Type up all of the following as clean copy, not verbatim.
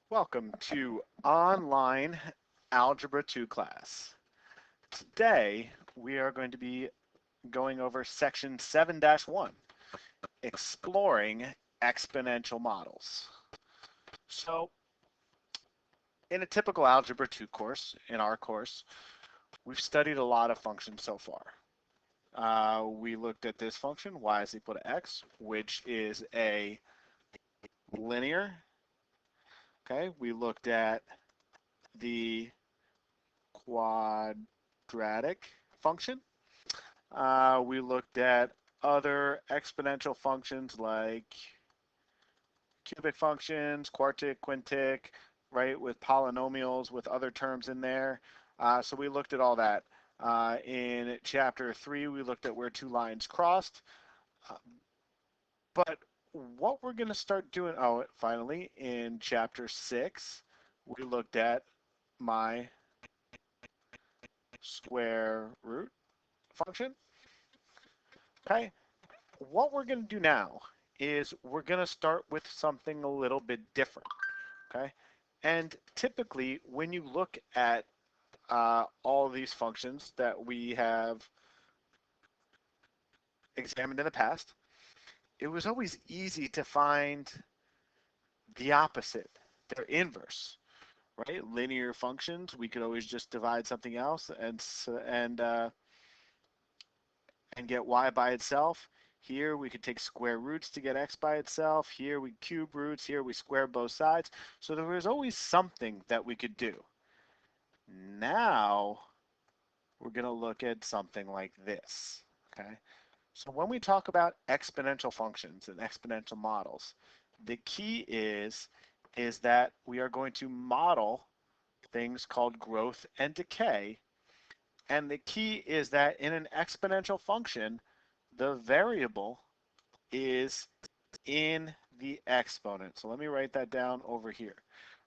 Welcome to online Algebra 2 class. Today we are going to be going over section 7-1, exploring exponential models. So in a typical Algebra 2 course, in our course, we've studied a lot of functions so far. We looked at this function, y is equal to x, which is a linear. Okay, we looked at the quadratic function. We looked at other exponential functions like cubic functions, quartic, quintic, right, with polynomials, with other terms in there. So we looked at all that. In chapter 3, we looked at where two lines crossed. Uh, but what we're going to start doing, finally, in chapter 6, we looked at my square root function. Okay, what we're going to do now is we're going to start with something a little bit different. Okay, and typically when you look at all these functions that we have examined in the past, it was always easy to find the opposite, their inverse, right? Linear functions, we could always just divide something else and get y by itself. Here we could take square roots to get x by itself. Here we cube roots. Here we square both sides. So there was always something that we could do. Now we're going to look at something like this. Okay. So when we talk about exponential functions and exponential models, the key is that we are going to model things called growth and decay. And the key is that in an exponential function, the variable is in the exponent. So let me write that down over here,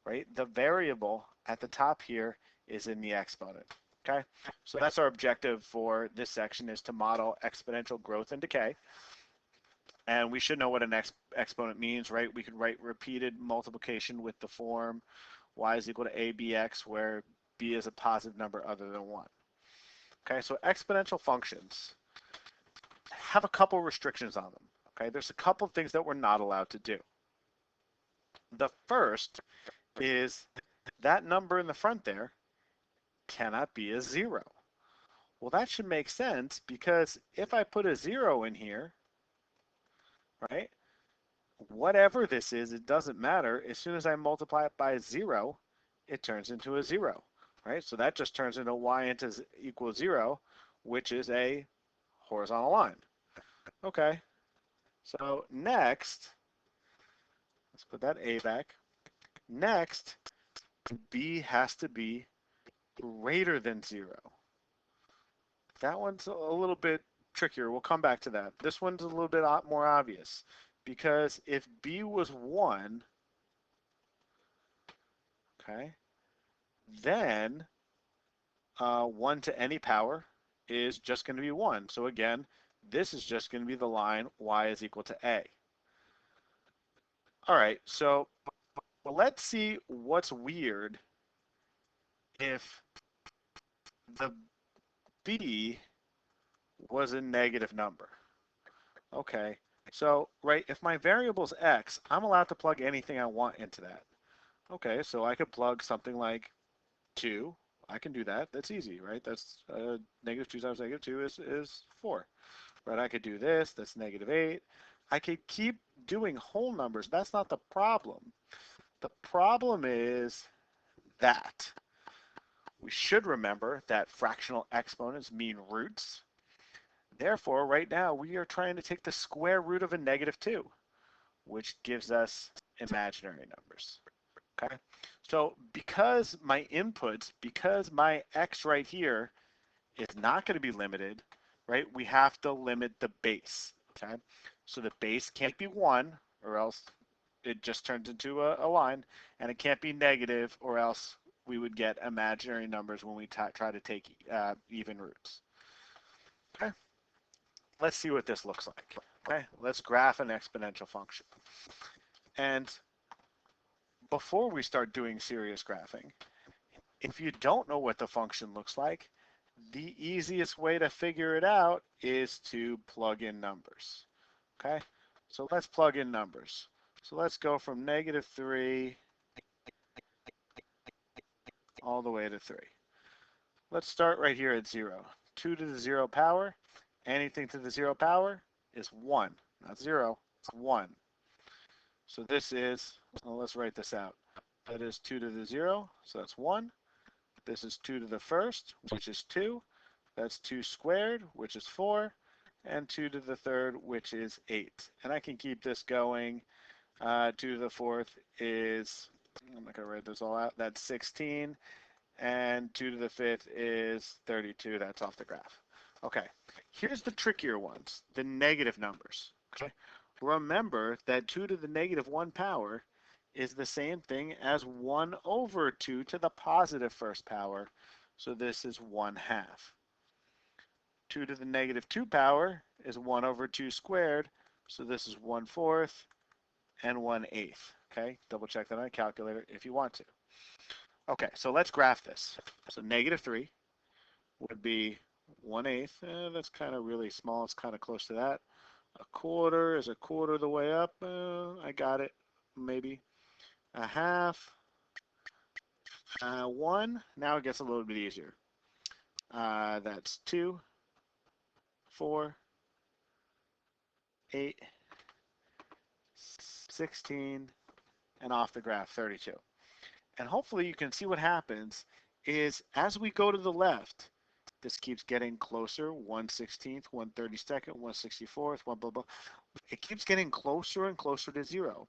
right? The variable at the top here is in the exponent, okay? So that's our objective for this section, is to model exponential growth and decay. And we should know what an exponent means, right? We could write repeated multiplication with the form y is equal to abx, where b is a positive number other than 1. Okay, so exponential functions have a couple restrictions on them. Okay, there's a couple of things that we're not allowed to do. The first is that number in the front there cannot be a 0. Well, that should make sense, because if I put a 0 in here, right, whatever this is, it doesn't matter. As soon as I multiply it by 0, it turns into a 0, right? So that just turns into y equals 0, which is a horizontal line. Okay, so next, let's put that a back. Next, b has to be greater than 0. That one's a little bit trickier. We'll come back to that. This one's a little bit more obvious, because if b was 1, okay, then 1 to any power is just going to be 1. So again, this is just going to be the line y is equal to a. All right, so let's see what's weird if the b was a negative number. Okay, so right, if my variable's x, I'm allowed to plug anything I want into that. Okay, so I could plug something like 2. I can do that. That's easy, right? That's negative 2 times negative 2 is 4. Right, I could do this. That's negative 8. I could keep doing whole numbers. That's not the problem. The problem is that we should remember that fractional exponents mean roots. Therefore, right now, we are trying to take the square root of a negative 2, which gives us imaginary numbers. Okay, so because my inputs, because my x right here is not going to be limited, right, we have to limit the base. Okay, so the base can't be 1, or else it just turns into a line, and it can't be negative, or else we would get imaginary numbers when we try to take even roots. Okay, let's see what this looks like. Okay, let's graph an exponential function. And before we start doing serious graphing, if you don't know what the function looks like, the easiest way to figure it out is to plug in numbers. Okay, so let's plug in numbers. So let's go from -3 all the way to 3. Let's start right here at 0. 2 to the 0 power, anything to the 0 power is 1, not 0, it's 1. So this is, well, let's write this out. That is 2 to the 0, so that's 1. This is 2 to the first, which is 2. That's 2 squared, which is 4. And 2 to the third, which is 8. And I can keep this going. 2 to the fourth is, I'm not going to write this all out, that's 16. And 2 to the fifth is 32. That's off the graph. Okay, here's the trickier ones, the negative numbers. Okay, remember that 2 to the -1 power is the same thing as 1 over 2 to the positive first power. So this is 1/2. 2 to the -2 power is 1 over 2 squared. So this is 1/4 and 1/8. Okay, double check that on a calculator if you want to. Okay, so let's graph this. So -3 would be 1/8. That's kind of really small. It's kind of close to that. 1/4 is 1/4 of the way up. I got it, maybe. 1/2. 1. Now it gets a little bit easier. That's 2, 4, 8, 16, and off the graph, 32. And hopefully you can see what happens is as we go to the left, this keeps getting closer, 1/16, 1/32, 1/64, blah, blah, blah. It keeps getting closer and closer to 0.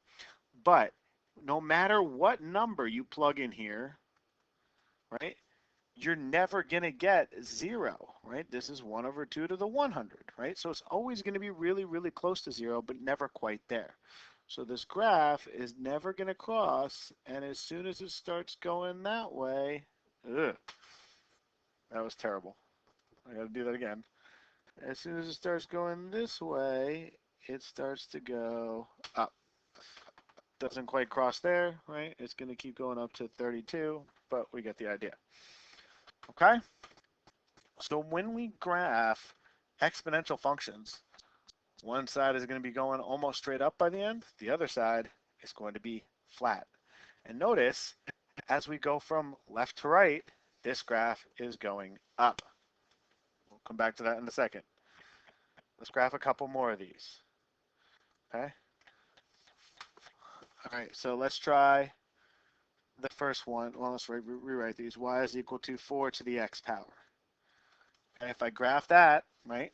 But no matter what number you plug in here, right, you're never going to get 0, right? This is 1 over 2 to the 100, right? So it's always going to be really, really close to 0, but never quite there. So this graph is never going to cross, and as soon as it starts going that way, ugh, that was terrible. I got to do that again. As soon as it starts going this way, it starts to go up. Doesn't quite cross there, right? It's going to keep going up to 32, but we get the idea. Okay? So when we graph exponential functions, one side is going to be going almost straight up by the end. The other side is going to be flat. And notice, as we go from left to right, this graph is going up. We'll come back to that in a second. Let's graph a couple more of these. Okay? All right, so let's try the first one. Well, let's rewrite these. Y is equal to 4 to the x power. Okay, if I graph that, right,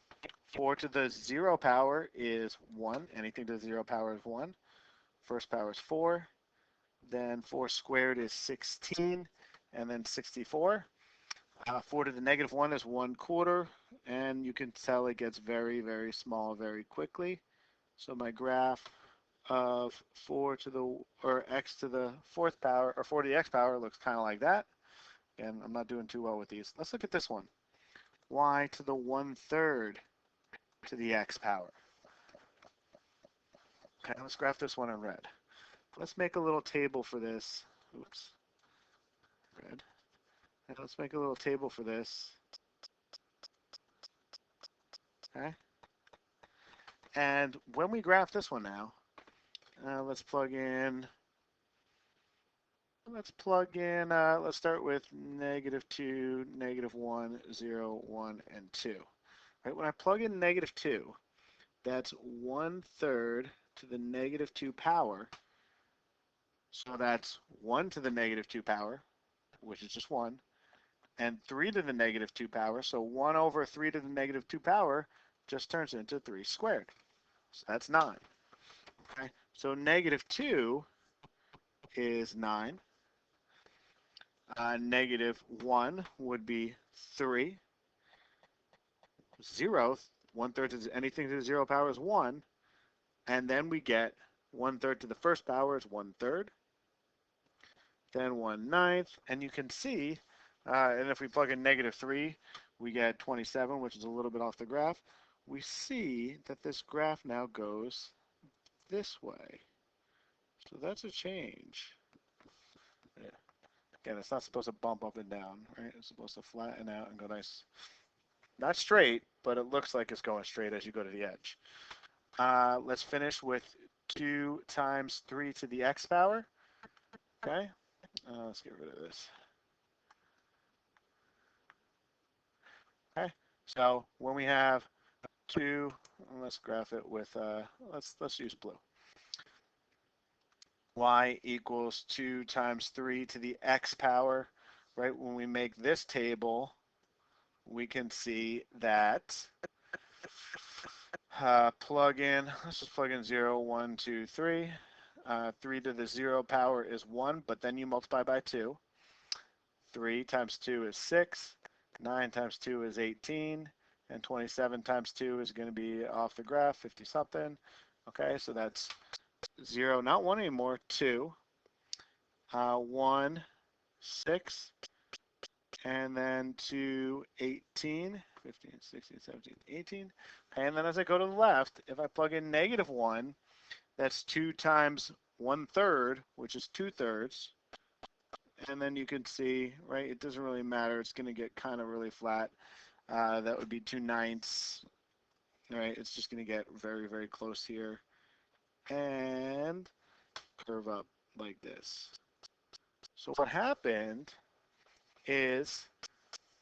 4 to the 0 power is 1. Anything to the 0 power is 1. First power is 4. Then 4 squared is 16. And then 64. 4 to the -1 is 1/4. And you can tell it gets very, very small very quickly. So my graph of 4 to the, or x to the 4th power, or 4 to the x power looks kind of like that. And I'm not doing too well with these. Let's look at this one. Y to the 1/3 to the x power. Okay, let's graph this one in red. Let's make a little table for this. Oops. Red. And let's make a little table for this. Okay. And when we graph this one now, let's plug in, let's start with -2, -1, 0, 1, and 2. Right, when I plug in -2, that's 1/3 to the -2 power. So that's 1 to the -2 power, which is just 1, and 3 to the -2 power. So 1 over 3 to the -2 power just turns into 3 squared. So that's 9. Okay, so -2 is 9. -1 would be 3. 0, 1/3 is anything to the 0 power is 1. And then we get 1/3 to the first power is 1/3. Then 1/9. And you can see, and if we plug in -3, we get 27, which is a little bit off the graph. We see that this graph now goes this way. So that's a change. Again, it's not supposed to bump up and down, right? It's supposed to flatten out and go nice. Not straight, but it looks like it's going straight as you go to the edge. Let's finish with 2 times 3 to the x power. Okay, let's get rid of this. Okay, so when we have 2, let's graph it with, let's use blue. Y equals 2 times 3 to the x power, right? When we make this table, we can see that plug in, let's just plug in 0, 1, 2, 3. 3 to the 0 power is 1, but then you multiply by 2. 3 times 2 is 6. 9 times 2 is 18. And 27 times 2 is going to be off the graph, 50 something. Okay, so that's 0, not 1 anymore, 2. 1, 6. And then 2, 18. 15, 16, 17, 18. Okay, and then as I go to the left, if I plug in negative 1, that's 2 times 1/3, which is 2/3. And then you can see, right, it doesn't really matter. It's going to get kind of really flat. That would be 2/9. Right, it's just going to get very, very close here and curve up like this. So what happened is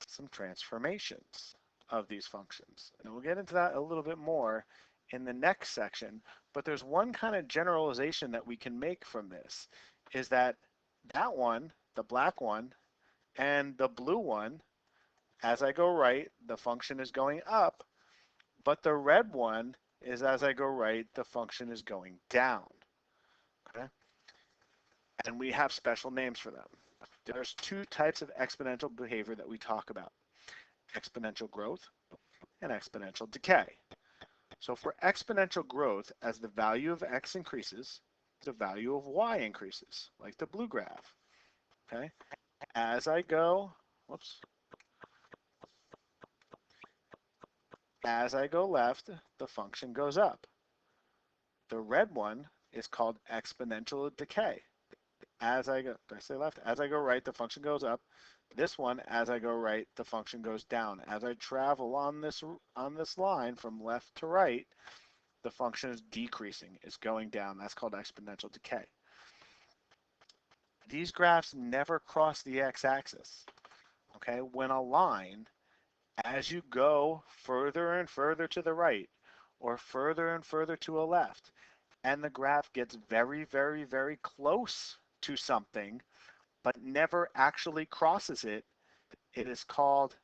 some transformations of these functions. And we'll get into that a little bit more in the next section. But there's one kind of generalization that we can make from this, is that that one, the black one, and the blue one, as I go right, the function is going up, but the red one is as I go right, the function is going down. Okay? And we have special names for them. There's 2 types of exponential behavior that we talk about: exponential growth and exponential decay. So for exponential growth, as the value of x increases, the value of y increases, like the blue graph. Okay? As I go, whoops, as I go left, the function goes up. The red one is called exponential decay. As I go, did I say left? As I go right, the function goes up. This one, as I go right, the function goes down. As I travel on this line from left to right, the function is decreasing, it's going down. That's called exponential decay. These graphs never cross the x-axis. Okay, when a line, as you go further and further to the right, or further and further to a left, and the graph gets very, very, very close to something, but never actually crosses it, it is called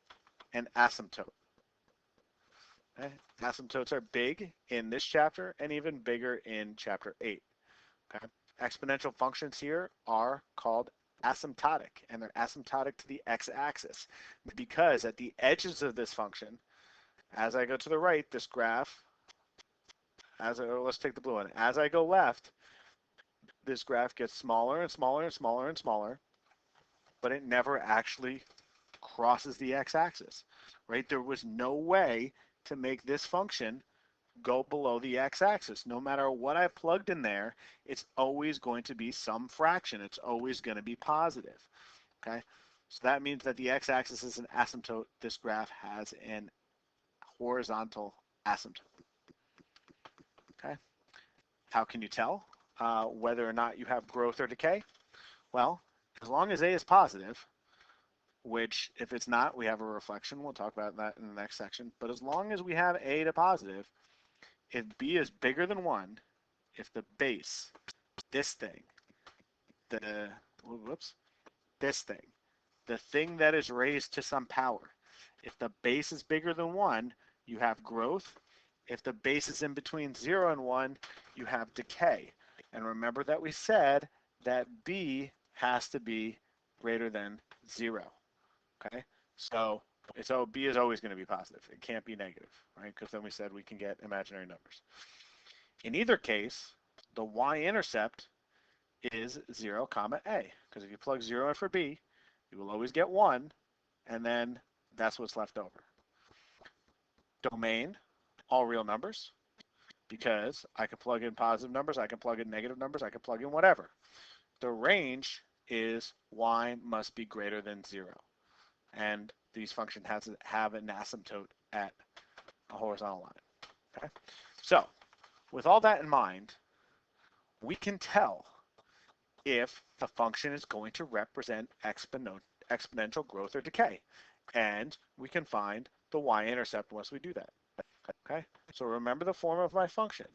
an asymptote. Okay? Asymptotes are big in this chapter and even bigger in chapter 8. Okay? Exponential functions here are called asymptotic, and they're asymptotic to the x-axis because at the edges of this function, as I go to the right, this graph, let's take the blue one. As I go left, this graph gets smaller and smaller and smaller and smaller, but it never actually crosses the x-axis, right? There was no way to make this function go below the x-axis. No matter what I plugged in there, it's always going to be some fraction. It's always going to be positive, okay? So that means that the x-axis is an asymptote. This graph has an horizontal asymptote, okay? How can you tell whether or not you have growth or decay? Well, as long as A is positive, which if it's not, we have a reflection. We'll talk about that in the next section. But as long as we have A to positive, if B is bigger than 1, if the base, this thing, this thing, the thing that is raised to some power, if the base is bigger than 1, you have growth. If the base is in between 0 and 1, you have decay. And remember that we said that B has to be greater than 0. Okay, so B is always going to be positive. It can't be negative, right? Because then we said we can get imaginary numbers. In either case, the y-intercept is 0, comma A. Because if you plug 0 in for B, you will always get 1, and then that's what's left over. Domain, all real numbers, because I can plug in positive numbers, I can plug in negative numbers, I can plug in whatever. The range is y must be greater than 0. And these functions have an asymptote at a horizontal line. Okay? So, with all that in mind, we can tell if the function is going to represent exponential growth or decay. And we can find the y-intercept once we do that. Okay? So remember the form of my function.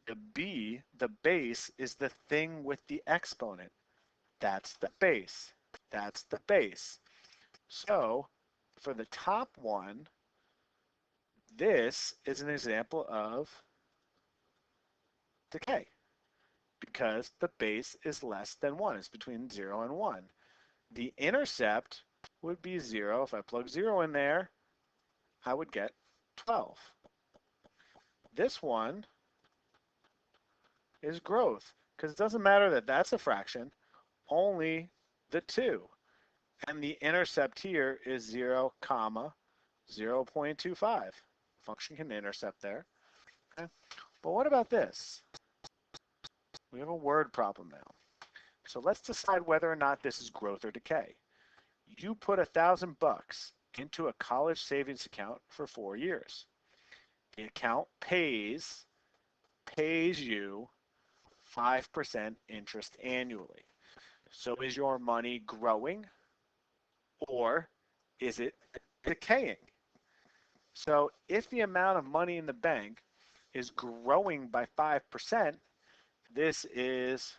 The base, is the thing with the exponent. That's the base. That's the base. So for the top one, this is an example of decay because the base is less than 1. It's between 0 and 1. The intercept would be 0. If I plug 0 in there, I would get 12. This one is growth because it doesn't matter that that's a fraction, only the 2. And the intercept here is 0, 0.25. Function can intercept there. Okay. But what about this? We have a word problem now. So let's decide whether or not this is growth or decay. You put $1,000 into a college savings account for 4 years. The account pays you 5% interest annually. So is your money growing or is it decaying? So if the amount of money in the bank is growing by 5%, this is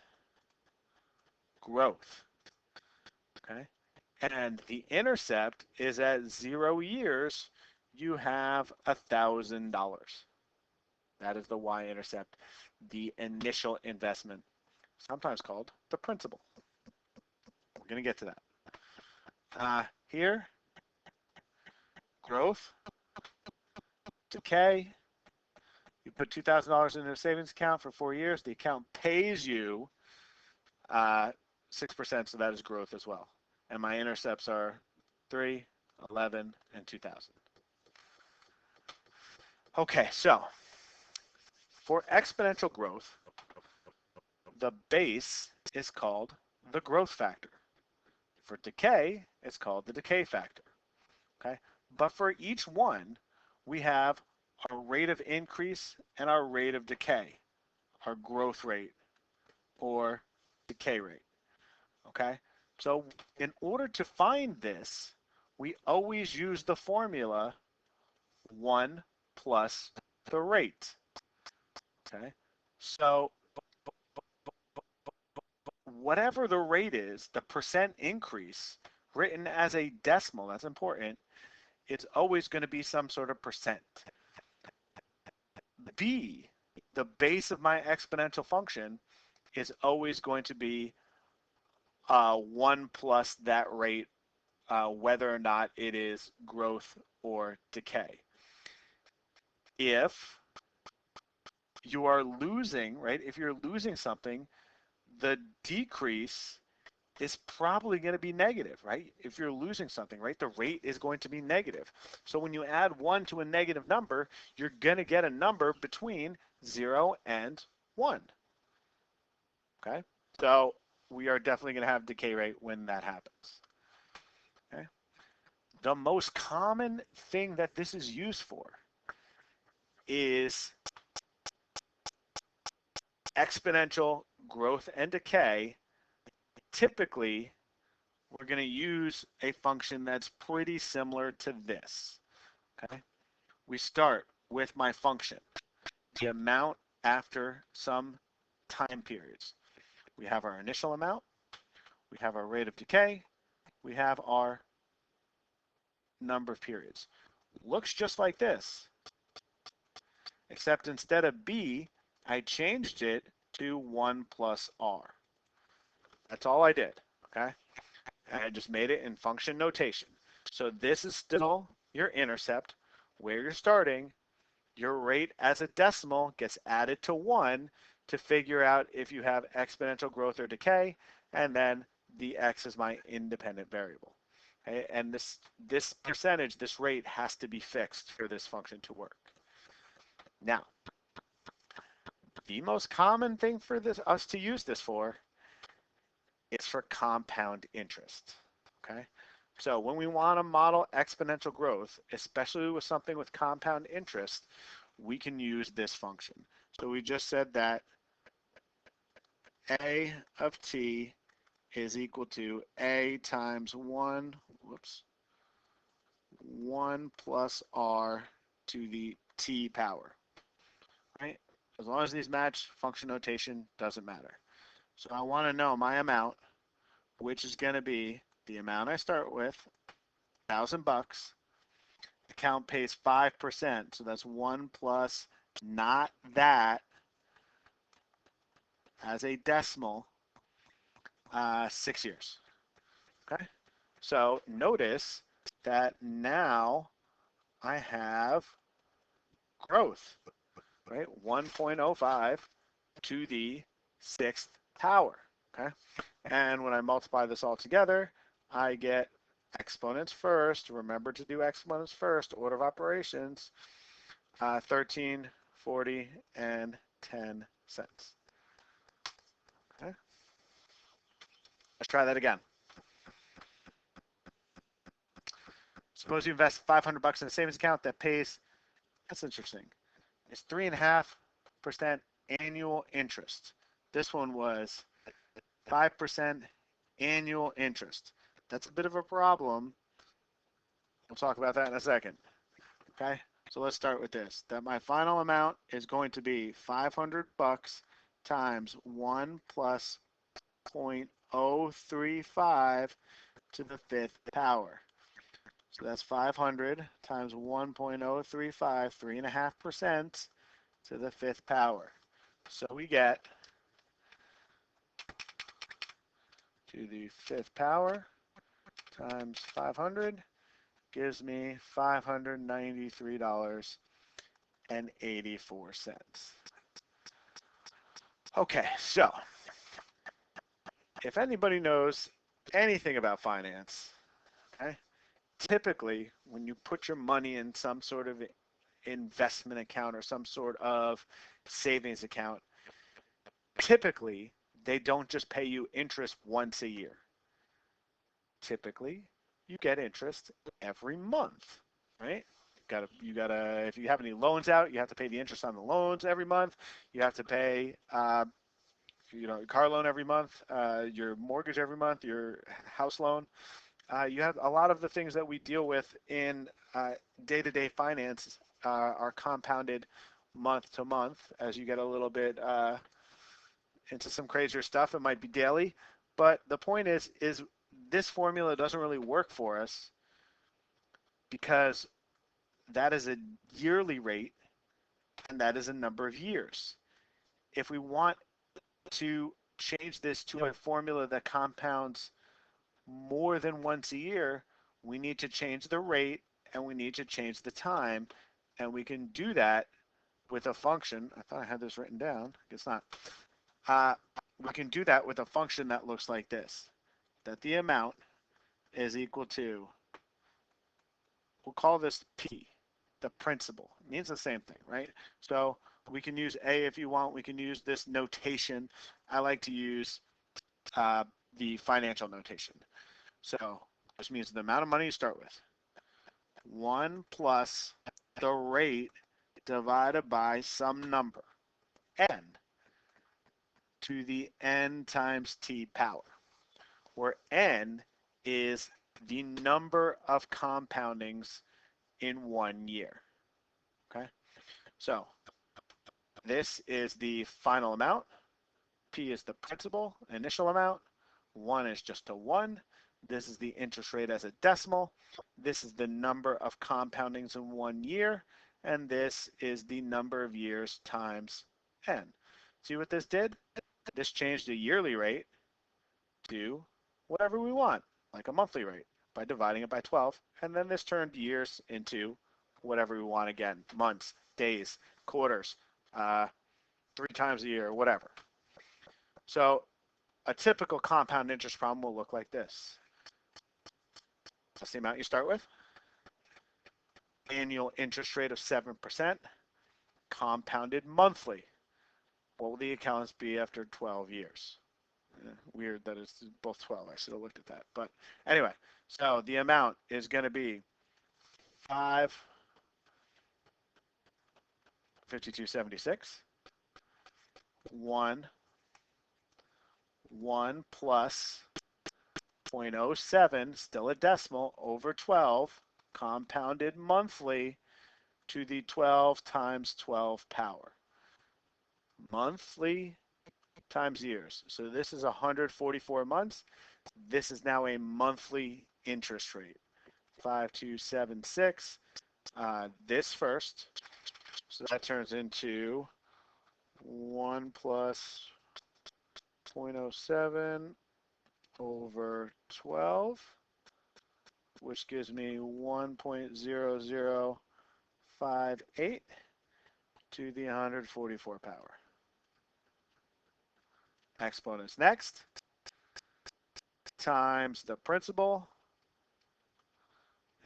growth. Okay? And the intercept is at 0 years, you have $1,000. That is the y-intercept, the initial investment, sometimes called the principal. We're going to get to that. Here, growth, decay. You put $2,000 into a savings account for 4 years. The account pays you 6%, so that is growth as well. And my intercepts are 3, 11, and 2,000. Okay, so for exponential growth, the base is called the growth factor. For decay, it's called the decay factor. Okay, but for each one, we have our rate of increase and our rate of decay, our growth rate or decay rate. Okay, so in order to find this, we always use the formula 1 plus the rate. Okay, so whatever the rate is, the percent increase written as a decimal, that's important, it's always going to be some sort of percent. B, the base of my exponential function, is always going to be 1 plus that rate, whether or not it is growth or decay. If you are losing, right, if you're losing something, the decrease is probably going to be negative, right? If you're losing something, right, the rate is going to be negative. So when you add 1 to a negative number, you're going to get a number between 0 and 1. Okay, so we are definitely going to have decay rate when that happens. Okay, the most common thing that this is used for is exponential growth and decay. Typically, we're going to use a function that's pretty similar to this. Okay, we start with my function, the amount after some time periods. We have our initial amount, we have our rate of decay, we have our number of periods. Looks just like this, except instead of B, I changed it to 1 plus R. That's all I did, okay? And I just made it in function notation. So this is still your intercept, where you're starting. Your rate as a decimal gets added to 1 to figure out if you have exponential growth or decay, and then the x is my independent variable. Okay? And this percentage, this rate has to be fixed for this function to work. Now, the most common thing for us to use this for is for compound interest, okay? So when we want to model exponential growth, especially with something with compound interest, we can use this function. So we just said that a of t is equal to a times 1 plus r to the t power, right? As long as these match, function notation doesn't matter. So I want to know my amount, which is going to be the amount I start with, $1,000. Account pays 5%, so that's 1 plus not that as a decimal, 6 years. Okay, so notice that now I have growth, right? 1.05 to the 6th power. Okay, and when I multiply this all together, I get exponents first. Remember to do exponents first, order of operations, 13, 40, and 10 cents. Okay, let's try that again. Suppose you invest $500 in a savings account that pays, that's interesting, it's 3.5% annual interest. This one was 5% annual interest. That's a bit of a problem. We'll talk about that in a second. Okay, so let's start with this. That my final amount is going to be $500 times 1 plus 0.035 to the 5th power. So that's 500 times 1.035, 3.5% to the 5th power. So we get to the 5th power times 500 gives me $593.84. Okay, so if anybody knows anything about finance, okay, typically when you put your money in some sort of investment account or some sort of savings account, typically they don't just pay you interest once a year. Typically you get interest every month, right? You gotta, if you have any loans out, you have to pay the interest on the loans every month. You have to pay, your car loan every month, your mortgage every month, your house loan. You have a lot of the things that we deal with in day-to-day finance are compounded month to month. As you get a little bit into some crazier stuff, it might be daily. But the point is this formula doesn't really work for us because that is a yearly rate and that is a number of years. If we want to change this to a formula that compounds more than once a year, we need to change the rate and we need to change the time, and we can do that with a function. I thought I had this written down. I guess not. We can do that with a function that looks like this, that the amount is equal to, we'll call this P, the principal. It means the same thing, right? So we can use A if you want. We can use this notation. I like to use the financial notation. So this means the amount of money you start with. 1 plus the rate divided by some number, n, to the n times t power, where n is the number of compoundings in 1 year. Okay, so this is the final amount. P is the principal, initial amount. 1 is just a 1. This is the interest rate as a decimal. This is the number of compoundings in 1 year. And this is the number of years times n. See what this did? This changed the yearly rate to whatever we want, like a monthly rate, by dividing it by 12. And then this turned years into whatever we want again, months, days, quarters, 3 times a year, whatever. So a typical compound interest problem will look like this. That's the amount you start with. Annual interest rate of 7%, compounded monthly. What will the accounts be after 12 years? Weird that it's both 12. I should have looked at that. But anyway, so the amount is going to be 552.76. 1 plus 0.07, still a decimal, over 12, compounded monthly to the 12 times 12 power. Monthly times years. So this is 144 months. This is now a monthly interest rate. 5276. This first. So that turns into 1 plus 0.07 over 12, which gives me 1.0058 to the 144 power. Exponents next, times the principal,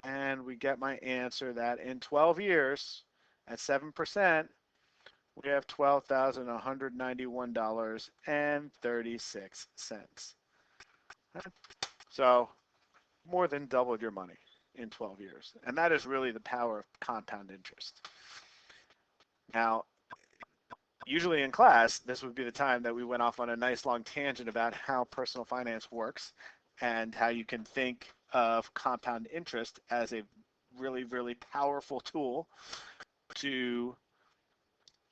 and we get my answer that in 12 years, at 7%, we have $12,191.36. So more than doubled your money in 12 years. And that is really the power of compound interest. Now, usually in class, this would be the time that we went off on a nice long tangent about how personal finance works and how you can think of compound interest as a really, really powerful tool to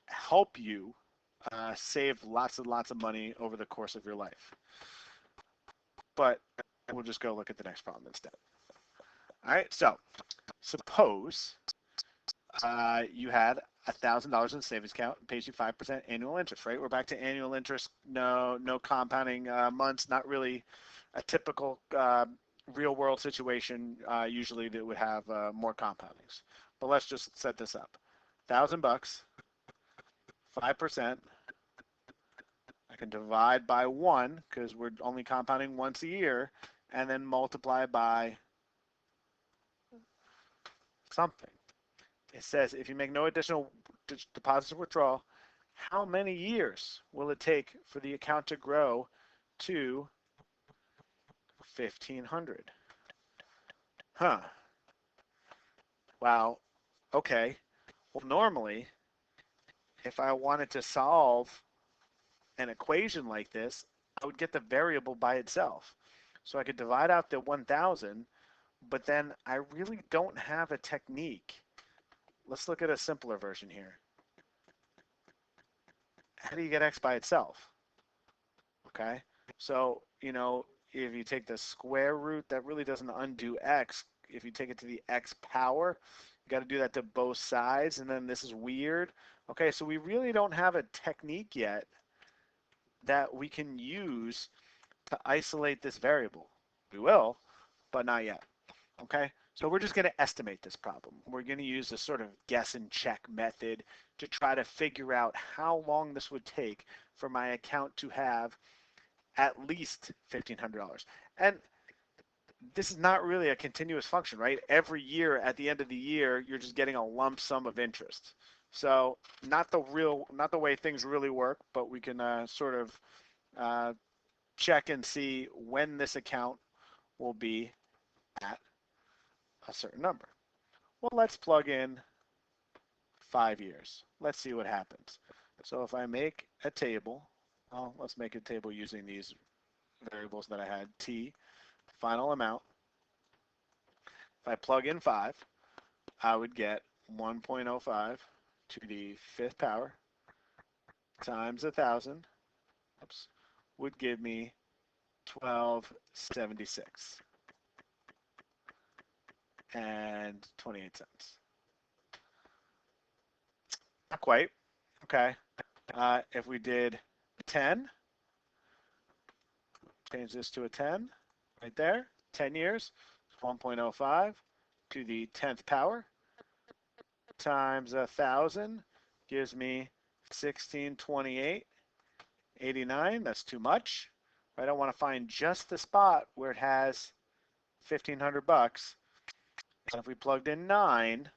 help you save lots and lots of money over the course of your life. But we'll just go look at the next problem instead. All right, so suppose you had $1,000 in the savings account and pays you 5% annual interest, right? We're back to annual interest, no compounding months, not really a typical real world situation usually that would have more compoundings. But let's just set this up. $1,000, 5%. I can divide by 1 because we're only compounding once a year, and then multiply by something. It says if you make no additional deposits or withdrawal, how many years will it take for the account to grow to 1,500? Huh. Wow. Okay. Well, normally, if I wanted to solve an equation like this, I would get the variable by itself. So I could divide out the 1,000, but then I really don't have a technique. Let's look at a simpler version here. How do you get x by itself? Okay, so, you know, if you take the square root, that really doesn't undo x. If you take it to the x power, you got to do that to both sides, and then this is weird. Okay, so we really don't have a technique yet that we can use to isolate this variable. We will, but not yet. Okay, so we're just going to estimate this problem. We're going to use a sort of guess and check method to try to figure out how long this would take for my account to have at least $1,500. And this is not really a continuous function, right? Every year at the end of the year, you're just getting a lump sum of interest. So not the way things really work, but we can sort of check and see when this account will be at a certain number. Well, let's plug in 5 years. Let's see what happens. So if I make a table, well, let's make a table using these variables that I had, t, final amount. If I plug in 5, I would get 1.05 to the 5th power times 1,000, would give me 1276 and 28 cents. Not quite. Okay. If we did 10, change this to a 10 right there, 10 years, 1.05 to the 10th power times 1,000 gives me 1628.89. That's too much. I don't want to find just the spot where it has 1,500 bucks. And if we plugged in 9,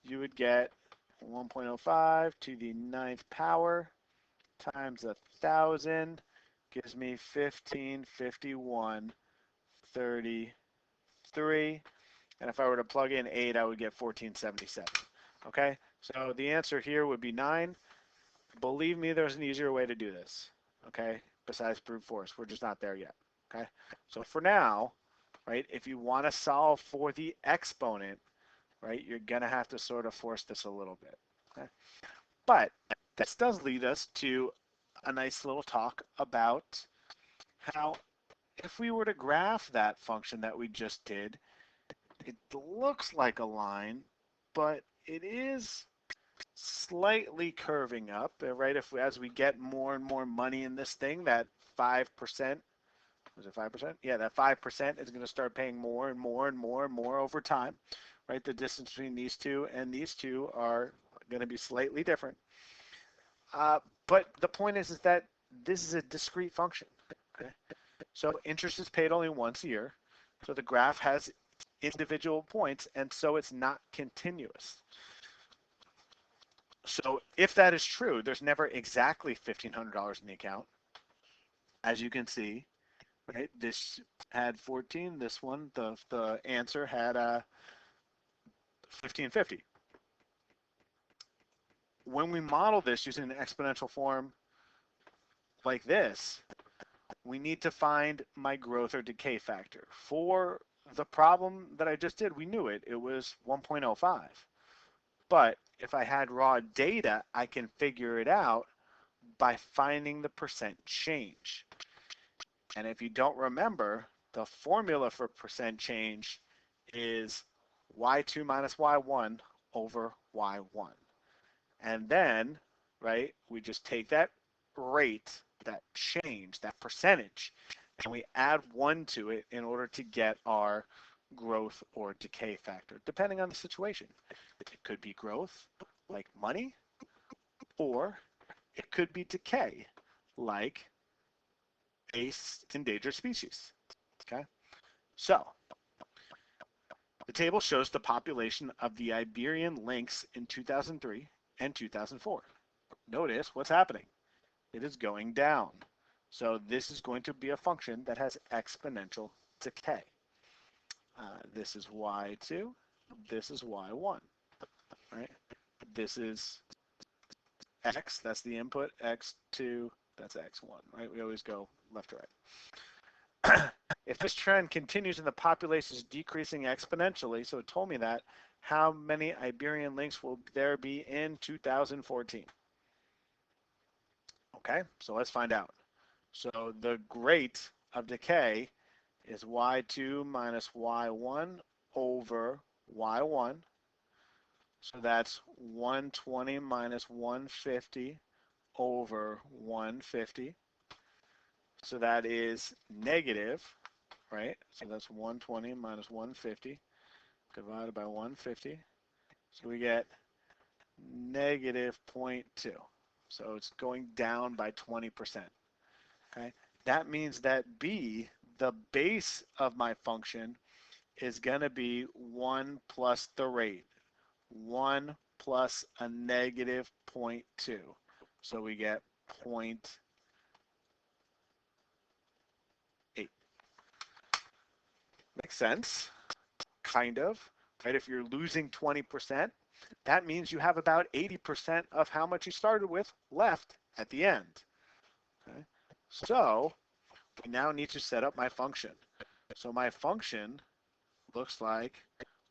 you would get 1.05 to the 9th power times 1,000 gives me 1551.33. And if I were to plug in 8, I would get 1477. Okay, so the answer here would be 9. Believe me, there's an easier way to do this. Okay, besides brute force, we're just not there yet. Okay, so for now, right, if you want to solve for the exponent, right, you're gonna have to sort of force this a little bit. Okay, but this does lead us to a nice little talk about how if we were to graph that function that we just did, it looks like a line, but it is slightly curving up, right? If as we get more and more money in this thing, that 5%, was it 5%? Yeah, that 5% is going to start paying more and more and more and more over time, right? The distance between these two and these two are going to be slightly different. But the point is that this is a discrete function. Okay? So interest is paid only once a year. So the graph has individual points, and so it's not continuous. So if that is true, there's never exactly $1,500 in the account. As you can see, right? This had 14. This one, the answer had 1550. When we model this using an exponential form like this, we need to find my growth or decay factor. For the problem that I just did, we knew it. It was 1.05. But if I had raw data, I can figure it out by finding the percent change. And if you don't remember, the formula for percent change is y2 minus y1 over y1. And then, right, we just take that rate, that change, that percentage, and we add 1 to it in order to get our growth or decay factor, depending on the situation. It could be growth, like money, or it could be decay, like a endangered species. Okay, so the table shows the population of the Iberian lynx in 2003 and 2004. Notice what's happening. It is going down. So this is going to be a function that has exponential decay. This is y2, this is y1, right? This is x, that's the input, x2, that's x1, right? We always go left to right. If this trend continues and the population is decreasing exponentially, so it told me that, how many Iberian lynx will there be in 2014? Okay, so let's find out. So the rate of decay is y2 minus y1 over y1. So that's 120 minus 150 over 150. So that is negative, right? So that's 120 minus 150 divided by 150. So we get negative 0.2. So it's going down by 20%. Okay, that means that b, the base of my function, is going to be 1 plus the rate. 1 plus a negative 0.2. So we get 0.8. Makes sense, kind of, right? If you're losing 20%, that means you have about 80% of how much you started with left at the end. Okay? So we now need to set up my function. So my function looks like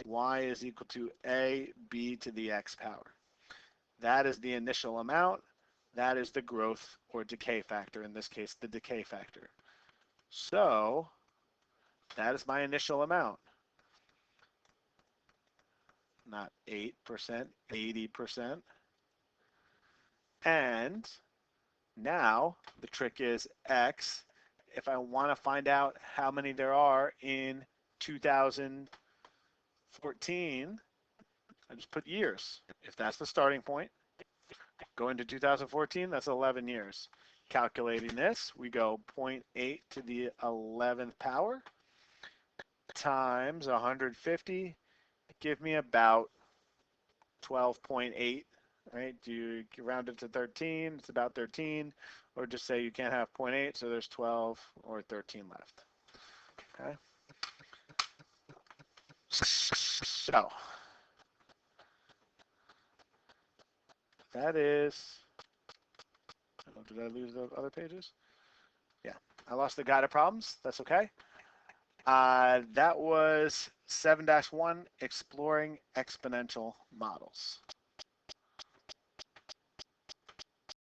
y is equal to ab to the x power. That is the initial amount. That is the growth or decay factor, in this case, the decay factor. So that is my initial amount. Not 8%, 80%. And now the trick is x. If I want to find out how many there are in 2014, I just put years. If that's the starting point, go into 2014, that's 11 years. Calculating this, we go 0.8 to the 11th power times 150, give me about 12.8 right? Do you round it to 13? It's about 13. Or just say you can't have 0.8, so there's 12 or 13 left. Okay? So that is, oh, did I lose the other pages? Yeah, I lost the guided problems. That's okay. That was 7-1, exploring exponential models.